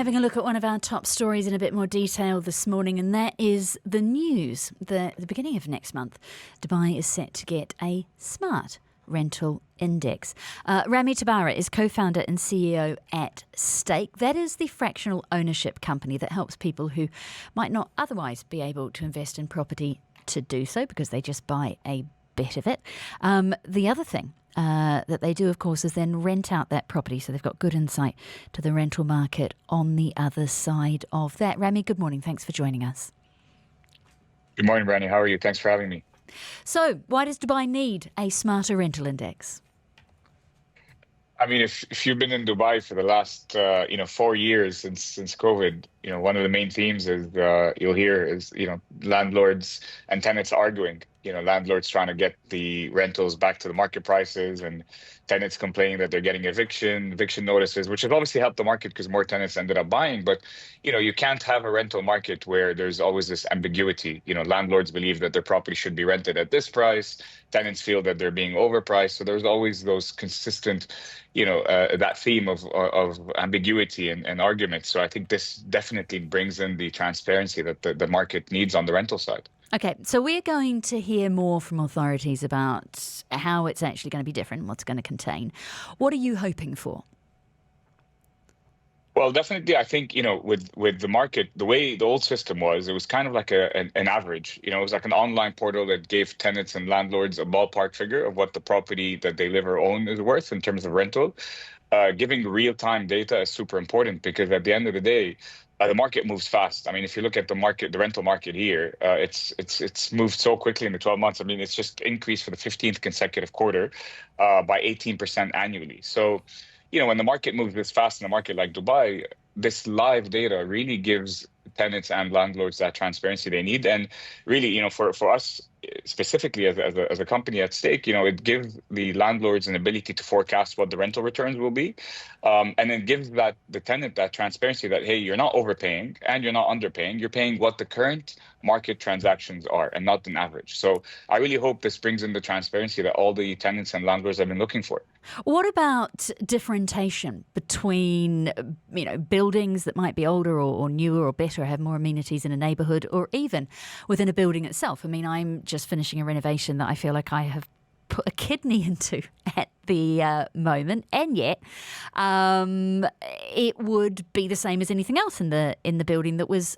Having a look at one of our top stories in a bit more detail this morning, and that is the news that at the beginning of next month, Dubai is set to get a smart rental index. Rami Tabbara is co-founder and CEO at Stake. That is the fractional ownership company that helps people who might not otherwise be able to invest in property to do so because they just buy a bit of it. The other thing that they do, of course, is then rent out that property. So they've got good insight to the rental market on the other side of that. Rami, good morning. Thanks for joining us. Good morning, Brandy. How are you? Thanks for having me. So why does Dubai need a smarter rental index? I mean, if you've been in Dubai for the last 4 years since COVID, one of the main themes is you'll hear is landlords and tenants arguing. Landlords trying to get the rentals back to the market prices, and tenants complaining that they're getting eviction notices, which has obviously helped the market because more tenants ended up buying. But you can't have a rental market where there's always this ambiguity. Landlords believe that their property should be rented at this price. Tenants feel that they're being overpriced. So there's always those consistent, that theme of ambiguity and arguments. So I think this definitely brings in the transparency that the market needs on the rental side. Okay, so we're going to hear more from authorities about how it's actually going to be different, what's going to contain. What are you hoping for? Well, definitely, I think, with the market, the way the old system was, it was kind of like an average. It was like an online portal that gave tenants and landlords a ballpark figure of what the property that they live or own is worth in terms of rental. Giving real-time data is super important because at the end of the day, the market moves fast. I mean, if you look at the rental market here, it's moved so quickly in the 12 months. I mean, it's just increased for the 15th consecutive quarter by 18% annually. So, when the market moves this fast in a market like Dubai, this live data really gives tenants and landlords that transparency they need. And really, for us specifically as a company at Stake, it gives the landlords an ability to forecast what the rental returns will be. And then gives the tenant that transparency that, hey, you're not overpaying and you're not underpaying. You're paying what the current market transactions are and not an average. So I really hope this brings in the transparency that all the tenants and landlords have been looking for. What about differentiation between, buildings that might be older or newer or better, have more amenities in a neighbourhood, or even within a building itself? I mean, I'm just finishing a renovation that I feel like I have put a kidney into at the moment, and yet it would be the same as anything else in the building that was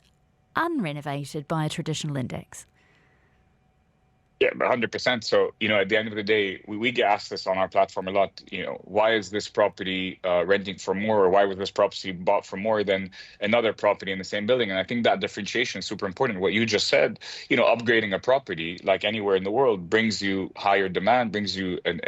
unrenovated by a traditional index. Yeah, 100%. So, at the end of the day, we get asked this on our platform a lot. Why is this property renting for more, or why was this property bought for more than another property in the same building? And I think that differentiation is super important. What you just said, upgrading a property like anywhere in the world brings you higher demand, brings you an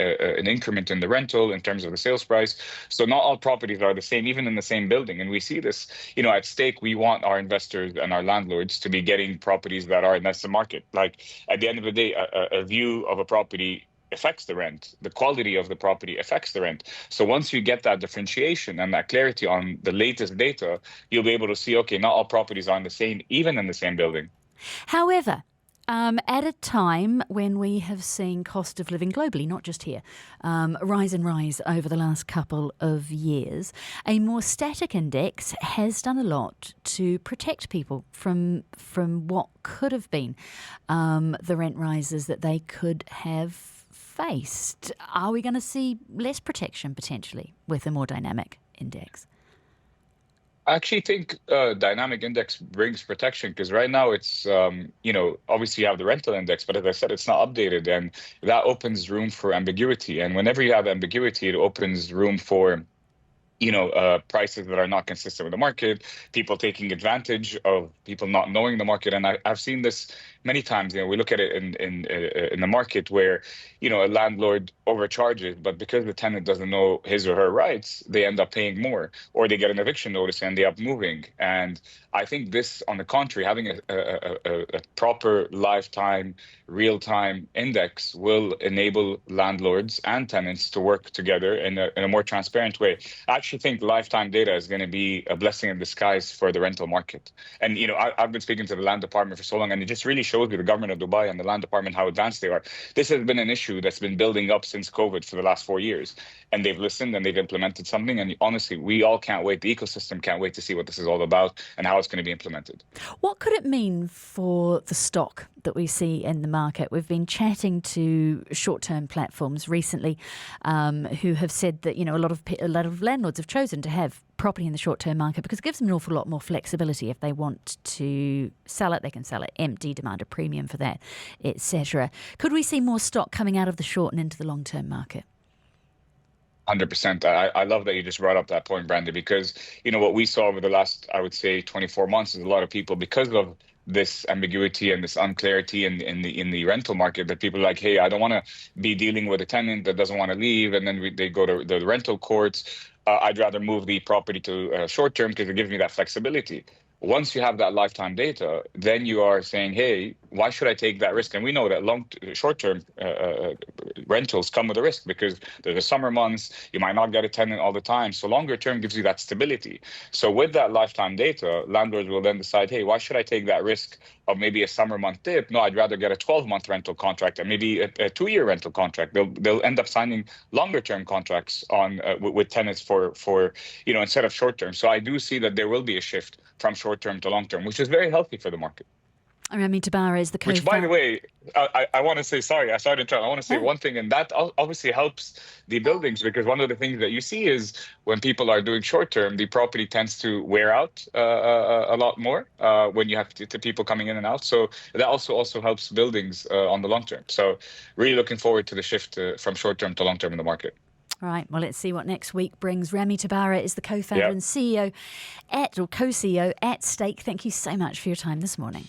increment in the rental in terms of the sales price. So not all properties are the same, even in the same building. And we see this, at Stake, we want our investors and our landlords to be getting properties that are in the market. Like at the end of the day, a view of a property affects the rent. The quality of the property affects the rent. So once you get that differentiation and that clarity on the latest data, you'll be able to see, okay, not all properties are the same, even in the same building. However, at a time when we have seen cost of living globally, not just here, rise over the last couple of years, a more static index has done a lot to protect people from what could have been the rent rises that they could have faced. Are we going to see less protection potentially with a more dynamic index? I actually think dynamic index brings protection because right now it's, obviously you have the rental index, but as I said, it's not updated, and that opens room for ambiguity. And whenever you have ambiguity, it opens room for prices that are not consistent with the market, people taking advantage of people not knowing the market. And I've seen this many times. We look at it in the market where, a landlord overcharges, but because the tenant doesn't know his or her rights, they end up paying more, or they get an eviction notice and they end up moving. And I think this, on the contrary, having a proper lifetime, real-time index will enable landlords and tenants to work together in a more transparent way. I actually think lifetime data is going to be a blessing in disguise for the rental market. And, I've been speaking to the land department for so long, and it just really shows shows you the government of Dubai and the land department, how advanced they are. This has been an issue that's been building up since COVID for the last 4 years. And they've listened and they've implemented something. And honestly, we all can't wait. The ecosystem can't wait to see what this is all about and how it's going to be implemented. What could it mean for the stock that we see in the market? We've been chatting to short-term platforms recently who have said that, a lot of landlords have chosen to have property in the short-term market because it gives them an awful lot more flexibility. If they want to sell it, they can sell it empty, demand a premium for that, etc. Could we see more stock coming out of the short and into the long-term market? 100%. I love that you just brought up that point, Brandy, because, what we saw over the last, I would say, 24 months is a lot of people, because of this ambiguity and this unclarity in the rental market, that people are like, hey, I don't want to be dealing with a tenant that doesn't want to leave. And then they go to the rental courts. I'd rather move the property to short term because it gives me that flexibility. Once you have that lifetime data, then you are saying, hey, why should I take that risk? And we know that short-term rentals come with a risk because there's the summer months, you might not get a tenant all the time. So longer term gives you that stability. So with that lifetime data, landlords will then decide, hey, why should I take that risk of maybe a summer month dip? No, I'd rather get a 12-month rental contract and maybe a 2-year rental contract. They'll end up signing longer-term contracts on with tenants for instead of short-term. So I do see that there will be a shift from short-term to long-term, which is very healthy for the market. Rami Tabbara is the co-founder. Which, by the way, I want to say, sorry to interrupt. I want to say one thing, and that obviously helps the buildings, because one of the things that you see is when people are doing short-term, the property tends to wear out a lot more when you have to people coming in and out. So that also helps buildings on the long-term. So really looking forward to the shift from short-term to long-term in the market. Right, well, let's see what next week brings. Rami Tabbara is the co-founder and co-CEO at Stake. Thank you so much for your time this morning.